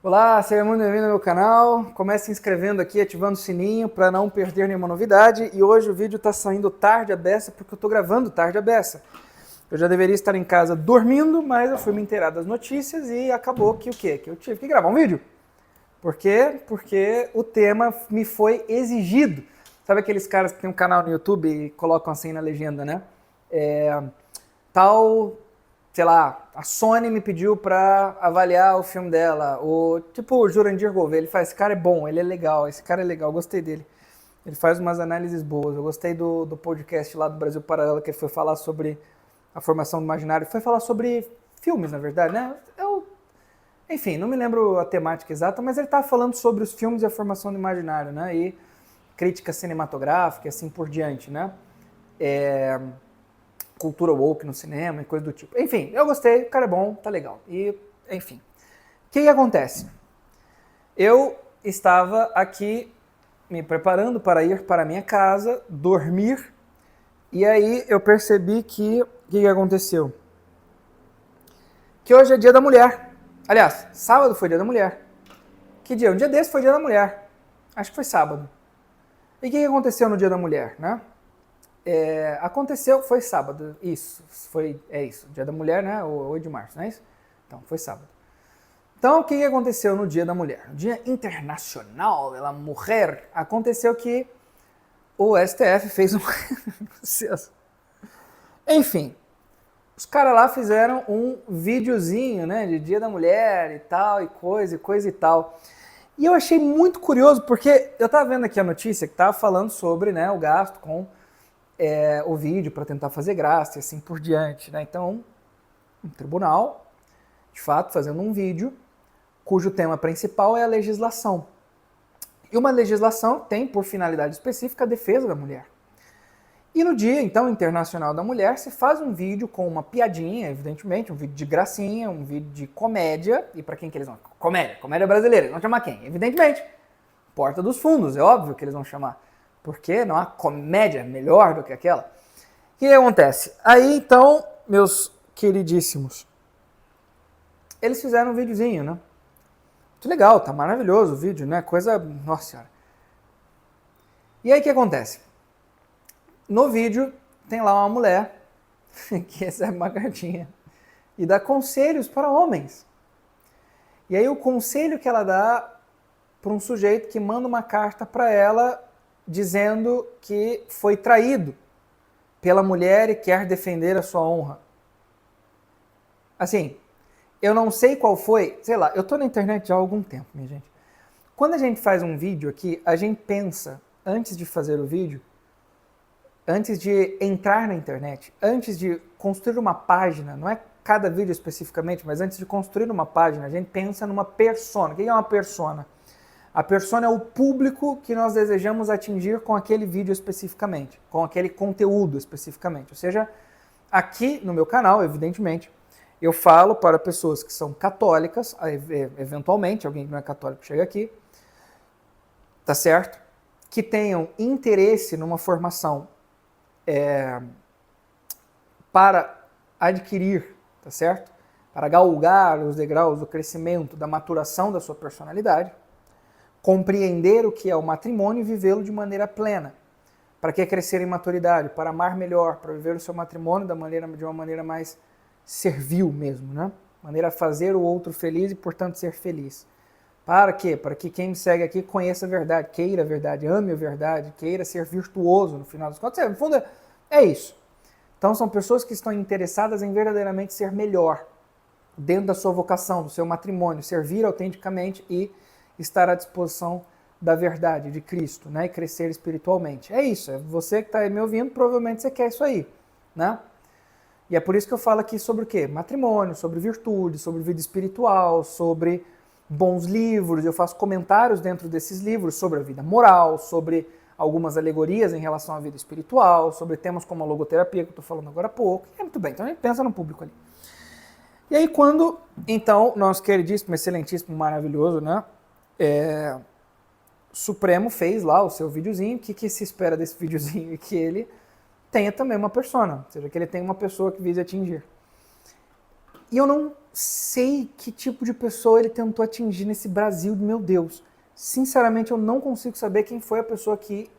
Olá, seja muito bem-vindo ao meu canal. Comece se inscrevendo aqui, ativando o sininho para não perder nenhuma novidade. E hoje o vídeo está saindo tarde a beça porque eu estou gravando tarde a beça. Eu já deveria estar em casa dormindo, mas eu fui me inteirar das notícias e acabou que o quê? Que eu tive que gravar um vídeo. Por quê? Porque o tema me foi exigido. Sabe aqueles caras que tem um canal no YouTube e colocam assim na legenda, né? Sei lá, a Sony me pediu pra avaliar o filme dela, ou tipo o Jurandir Gouveia, ele faz, esse cara é bom, ele é legal, esse cara é legal, gostei dele. Ele faz umas análises boas, eu gostei do podcast lá do Brasil Paralelo, que ele foi falar sobre a formação do imaginário, foi falar sobre filmes, na verdade, né? Enfim, não me lembro a temática exata, mas ele estava falando sobre os filmes e a formação do imaginário, né? E crítica cinematográfica e assim por diante, né? Cultura woke no cinema e coisa do tipo. Enfim, eu gostei, o cara é bom, tá legal. E, enfim. O que acontece? Eu estava aqui me preparando para ir para a minha casa, dormir, e aí eu percebi que... O que aconteceu? Que hoje é dia da mulher. Aliás, sábado foi dia da mulher. Que dia? Um dia desse foi dia da mulher. Acho que foi sábado. E o que aconteceu no dia da mulher, né? Aconteceu, foi sábado, isso, dia da mulher, né, 8 de março, não é isso? Então, foi sábado. Então, o que aconteceu no dia da mulher? No dia internacional da mulher, aconteceu que o STF fez um... Enfim, os caras lá fizeram um videozinho, né, de dia da mulher e tal, e coisa e tal. E eu achei muito curioso, porque eu tava vendo aqui a notícia que tava falando sobre, né, o gasto com o vídeo para tentar fazer graça e assim por diante, né? Então, um tribunal, de fato, fazendo um vídeo cujo tema principal é a legislação. E uma legislação tem por finalidade específica a defesa da mulher. E no Dia, então, Internacional da Mulher, se faz um vídeo com uma piadinha, evidentemente, um vídeo de gracinha, um vídeo de comédia. E para quem que eles vão? Comédia brasileira. Eles vão chamar quem? Evidentemente, Porta dos Fundos, é óbvio que eles vão chamar. Porque não há comédia melhor do que aquela. O que acontece? Aí, então, meus queridíssimos, eles fizeram um videozinho, né? Muito legal, tá maravilhoso o vídeo, né? Coisa... Nossa Senhora. E aí, o que acontece? No vídeo, tem lá uma mulher que recebe uma cartinha e dá conselhos para homens. E aí, o conselho que ela dá para um sujeito que manda uma carta para ela dizendo que foi traído pela mulher e quer defender a sua honra. Assim, eu não sei qual foi, sei lá, eu tô na internet já há algum tempo, minha gente. Quando a gente faz um vídeo aqui, a gente pensa, antes de fazer o vídeo, antes de entrar na internet, antes de construir uma página, não é cada vídeo especificamente, mas antes de construir uma página, a gente pensa numa persona. O que é uma persona? A persona é o público que nós desejamos atingir com aquele vídeo especificamente, com aquele conteúdo especificamente. Ou seja, aqui no meu canal, evidentemente, eu falo para pessoas que são católicas, eventualmente, alguém que não é católico chega aqui, tá certo? Que tenham interesse numa formação para adquirir, tá certo? Para galgar os degraus do crescimento, da maturação da sua personalidade, compreender o que é o matrimônio e vivê-lo de maneira plena. Para que crescer em maturidade? Para amar melhor, para viver o seu matrimônio de uma maneira mais servil mesmo, né? Maneira a fazer o outro feliz e, portanto, ser feliz. Para quê? Para que quem me segue aqui conheça a verdade, queira a verdade, ame a verdade, queira ser virtuoso no final das contas. No fundo, é isso. Então, são pessoas que estão interessadas em verdadeiramente ser melhor dentro da sua vocação, do seu matrimônio, servir autenticamente e estar à disposição da verdade, de Cristo, né? E crescer espiritualmente. É isso, é você que está me ouvindo, provavelmente você quer isso aí, né? E é por isso que eu falo aqui sobre o quê? Matrimônio, sobre virtude, sobre vida espiritual, sobre bons livros, eu faço comentários dentro desses livros sobre a vida moral, sobre algumas alegorias em relação à vida espiritual, sobre temas como a logoterapia, que eu estou falando agora há pouco. É muito bem, então a gente pensa no público ali. E aí quando, então, nosso queridíssimo, excelentíssimo, maravilhoso, né? Supremo fez lá o seu videozinho, o que se espera desse videozinho? E que ele tenha também uma persona, ou seja, que ele tenha uma pessoa que vise atingir. E eu não sei que tipo de pessoa ele tentou atingir nesse Brasil, meu Deus. Sinceramente, eu não consigo saber quem foi a pessoa que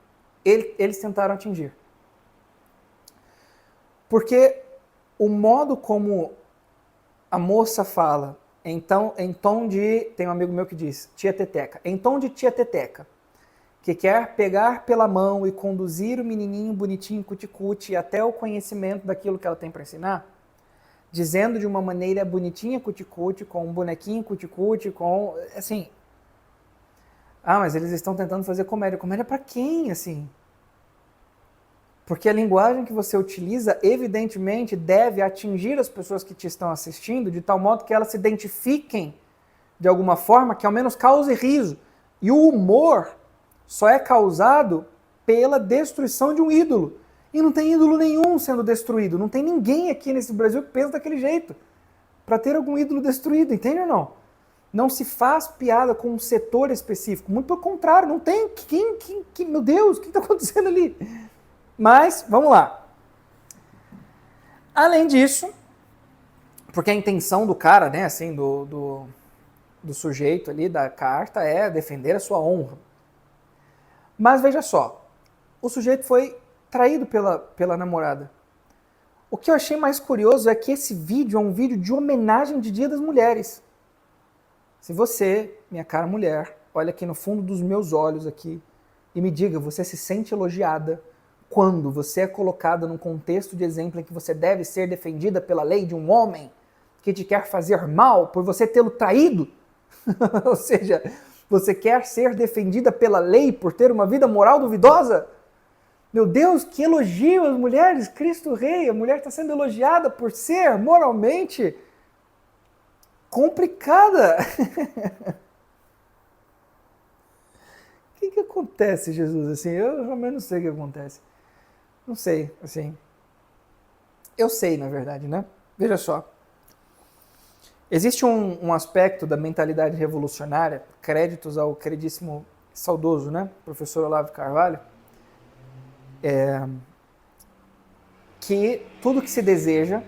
eles tentaram atingir. Porque o modo como a moça fala, então, em tom de... Tem um amigo meu que diz, tia Teteca. Em tom de tia Teteca, que quer pegar pela mão e conduzir o menininho bonitinho cuticute até o conhecimento daquilo que ela tem para ensinar, dizendo de uma maneira bonitinha cuticute, com um bonequinho cuticute, com... assim... Ah, mas eles estão tentando fazer comédia. Comédia para quem, assim? Porque a linguagem que você utiliza, evidentemente, deve atingir as pessoas que te estão assistindo, de tal modo que elas se identifiquem de alguma forma, que ao menos cause riso. E o humor só é causado pela destruição de um ídolo. E não tem ídolo nenhum sendo destruído. Não tem ninguém aqui nesse Brasil que pensa daquele jeito. Para ter algum ídolo destruído, entende ou não? Não se faz piada com um setor específico. Muito pelo contrário, não tem. Meu Deus, o que está acontecendo ali? Mas, vamos lá. Além disso, porque a intenção do cara, né, assim, do sujeito ali da carta é defender a sua honra. Mas veja só, o sujeito foi traído pela namorada. O que eu achei mais curioso é que esse vídeo é um vídeo de homenagem de Dia das Mulheres. Se você, minha cara mulher, olha aqui no fundo dos meus olhos aqui e me diga, você se sente elogiada quando você é colocada num contexto de exemplo em que você deve ser defendida pela lei de um homem que te quer fazer mal por você tê-lo traído? Ou seja, você quer ser defendida pela lei por ter uma vida moral duvidosa? Meu Deus, que elogio às mulheres, Cristo Rei, a mulher está sendo elogiada por ser moralmente complicada. O que acontece, Jesus? Assim, eu realmente não sei o que acontece. Não sei, assim. Eu sei, na verdade, né? Veja só. Existe um aspecto da mentalidade revolucionária, créditos ao queridíssimo saudoso, né? Professor Olavo de Carvalho, que tudo que se deseja,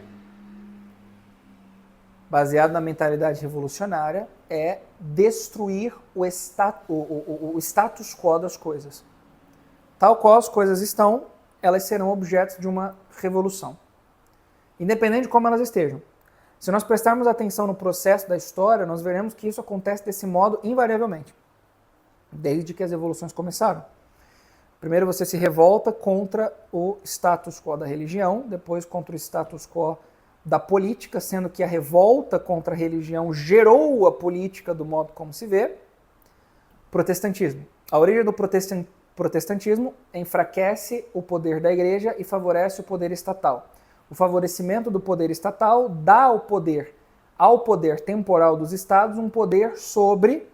baseado na mentalidade revolucionária, é destruir o status quo das coisas. Tal qual as coisas estão, elas serão objetos de uma revolução, independente de como elas estejam. Se nós prestarmos atenção no processo da história, nós veremos que isso acontece desse modo invariavelmente, desde que as revoluções começaram. Primeiro você se revolta contra o status quo da religião, depois contra o status quo da política, sendo que a revolta contra a religião gerou a política do modo como se vê. Protestantismo. A origem do protestantismo enfraquece o poder da igreja e favorece o poder estatal. O favorecimento do poder estatal dá ao poder temporal dos estados um poder sobre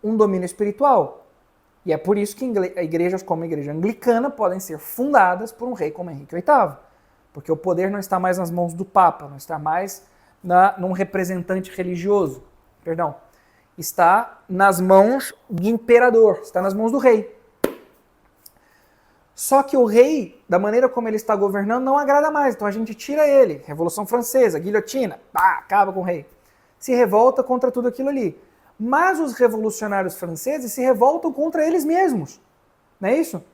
um domínio espiritual. E é por isso que igrejas como a igreja anglicana podem ser fundadas por um rei como Henrique VIII. Porque o poder não está mais nas mãos do Papa, não está mais num representante religioso. Perdão. Está nas mãos do imperador, está nas mãos do rei. Só que o rei, da maneira como ele está governando, não agrada mais. Então a gente tira ele. Revolução Francesa, guilhotina, pá, acaba com o rei. Se revolta contra tudo aquilo ali. Mas os revolucionários franceses se revoltam contra eles mesmos. Não é isso?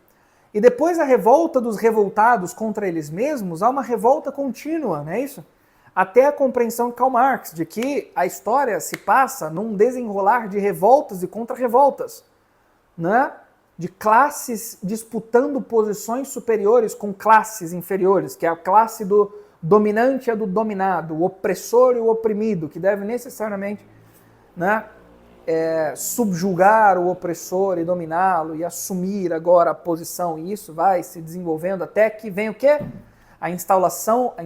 E depois da revolta dos revoltados contra eles mesmos, há uma revolta contínua, não é isso? Até a compreensão de Karl Marx, de que a história se passa num desenrolar de revoltas e contra-revoltas, né? De classes disputando posições superiores com classes inferiores, que é a classe do dominante e a do dominado, o opressor e o oprimido, que deve necessariamente, né, subjugar o opressor e dominá-lo e assumir agora a posição. E isso vai se desenvolvendo até que vem o quê? A instauração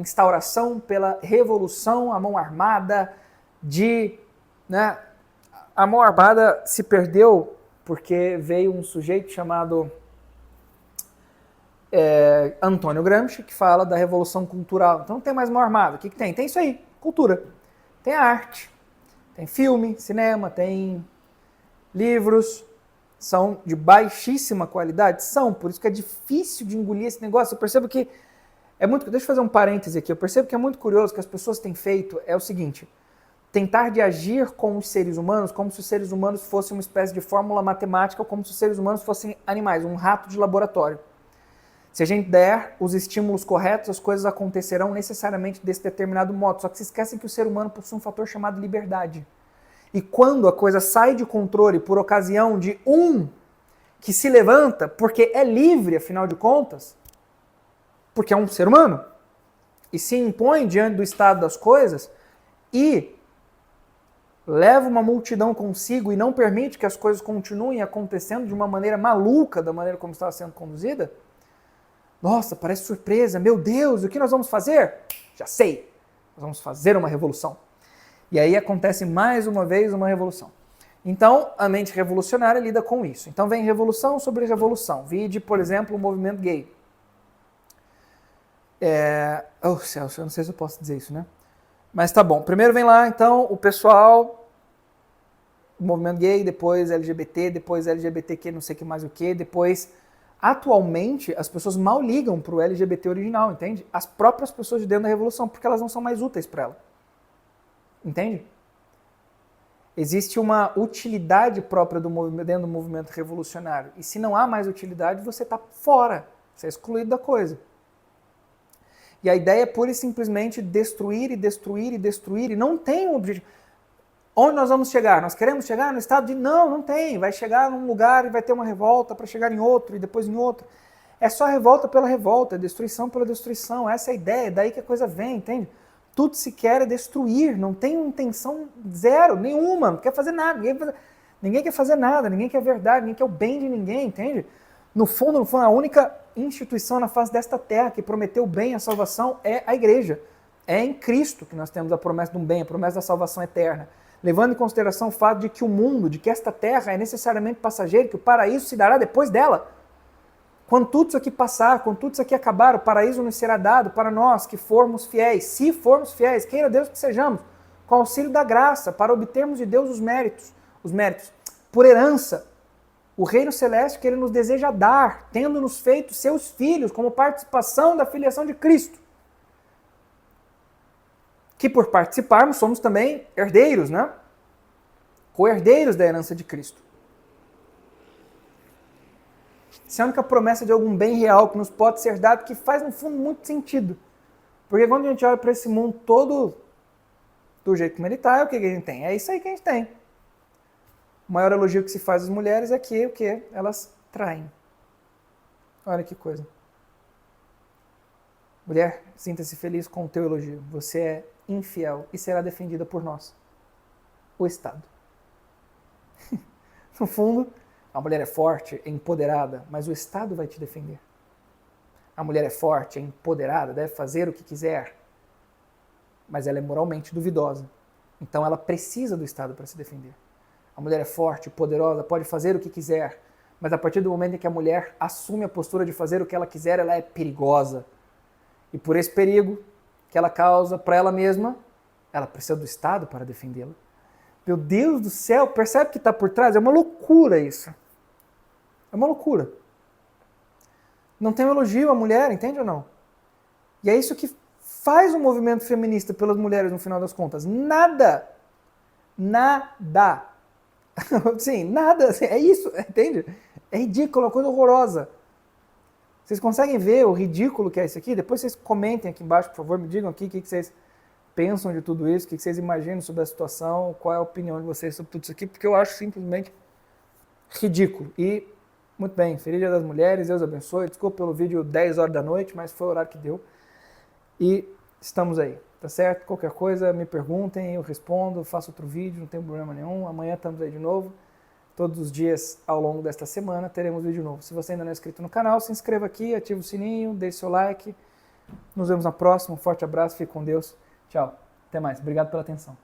pela revolução, a mão armada né, a mão armada se perdeu porque veio um sujeito chamado Antônio Gramsci, que fala da revolução cultural. Então não tem mais mão armada. O que tem? Tem isso aí, cultura. Tem a arte, tem filme, cinema, tem livros. São de baixíssima qualidade? São, por isso que é difícil de engolir esse negócio. Eu percebo que Deixa eu fazer um parêntese aqui. Eu percebo que é muito curioso que as pessoas têm feito é o seguinte: tentar de agir com os seres humanos como se os seres humanos fossem uma espécie de fórmula matemática ou como se os seres humanos fossem animais, um rato de laboratório. Se a gente der os estímulos corretos, as coisas acontecerão necessariamente desse determinado modo. Só que se esquecem que o ser humano possui um fator chamado liberdade. E quando a coisa sai de controle por ocasião de um que se levanta, porque é livre, afinal de contas, porque é um ser humano, e se impõe diante do estado das coisas, e leva uma multidão consigo e não permite que as coisas continuem acontecendo de uma maneira maluca, da maneira como estava sendo conduzida, nossa, parece surpresa, meu Deus, o que nós vamos fazer? Já sei, nós vamos fazer uma revolução. E aí acontece mais uma vez uma revolução. Então, a mente revolucionária lida com isso. Então vem revolução sobre revolução. Vide, por exemplo, o movimento gay. Oh, Celso, eu não sei se eu posso dizer isso, né? Mas tá bom. Primeiro vem lá, então, o pessoal, o movimento gay, depois LGBT, depois LGBTQ, não sei o que mais o que, depois... Atualmente, as pessoas mal ligam para o LGBT original, entende? As próprias pessoas de dentro da revolução, porque elas não são mais úteis para ela. Entende? Existe uma utilidade própria dentro do movimento revolucionário. E se não há mais utilidade, você está fora. Você é excluído da coisa. E a ideia é pura e simplesmente destruir e destruir e destruir. E não tem um objetivo. Onde nós vamos chegar? Nós queremos chegar no estado de não tem. Vai chegar num lugar e vai ter uma revolta para chegar em outro e depois em outro. É só revolta pela revolta, é destruição pela destruição. Essa é a ideia, é daí que a coisa vem, entende? Tudo se quer é destruir, não tem intenção zero, nenhuma, não quer fazer nada. Ninguém quer fazer nada, ninguém quer verdade, ninguém quer o bem de ninguém, entende? No fundo, a única instituição na face desta terra que prometeu o bem e a salvação é a igreja. É em Cristo que nós temos a promessa de um bem, a promessa da salvação eterna. Levando em consideração o fato de que o mundo, de que esta terra é necessariamente passageira, que o paraíso se dará depois dela. Quando tudo isso aqui passar, quando tudo isso aqui acabar, o paraíso nos será dado para nós que formos fiéis. Se formos fiéis, queira Deus que sejamos, com auxílio da graça, para obtermos de Deus os méritos, por herança, o reino celeste que Ele nos deseja dar, tendo-nos feito seus filhos, como participação da filiação de Cristo. Que por participarmos somos também herdeiros, né? Co-herdeiros da herança de Cristo. Essa é a única promessa de algum bem real que nos pode ser dado, que faz, no fundo, muito sentido. Porque quando a gente olha para esse mundo todo do jeito como ele está, o que a gente tem? É isso aí que a gente tem. O maior elogio que se faz às mulheres é que o quê? Elas traem. Olha que coisa. Mulher, sinta-se feliz com o teu elogio. Você é infiel e será defendida por nós, o Estado. No fundo, a mulher é forte, é empoderada, mas o Estado vai te defender. A mulher é forte, é empoderada, deve fazer o que quiser, mas ela é moralmente duvidosa. Então ela precisa do Estado para se defender. A mulher é forte, poderosa, pode fazer o que quiser, mas a partir do momento em que a mulher assume a postura de fazer o que ela quiser, ela é perigosa. E por esse perigo que ela causa para ela mesma, ela precisa do Estado para defendê-la. Meu Deus do céu, percebe o que está por trás? É uma loucura isso. É uma loucura. Não tem um elogio à mulher, entende ou não? E é isso que faz o movimento feminista pelas mulheres no final das contas. Nada. Nada. Sim, nada. É isso, entende? É ridículo, é uma coisa horrorosa. Vocês conseguem ver o ridículo que é isso aqui? Depois vocês comentem aqui embaixo, por favor, me digam aqui o que vocês pensam de tudo isso, o que vocês imaginam sobre a situação, qual é a opinião de vocês sobre tudo isso aqui, porque eu acho simplesmente ridículo. E, muito bem, feliz Dia das Mulheres, Deus abençoe, desculpa pelo vídeo 10 horas da noite, mas foi o horário que deu. E estamos aí, tá certo? Qualquer coisa, me perguntem, eu respondo, faço outro vídeo, não tem problema nenhum. Amanhã estamos aí de novo. Todos os dias ao longo desta semana teremos vídeo novo. Se você ainda não é inscrito no canal, se inscreva aqui, ative o sininho, deixe seu like. Nos vemos na próxima. Um forte abraço, fique com Deus. Tchau. Até mais. Obrigado pela atenção.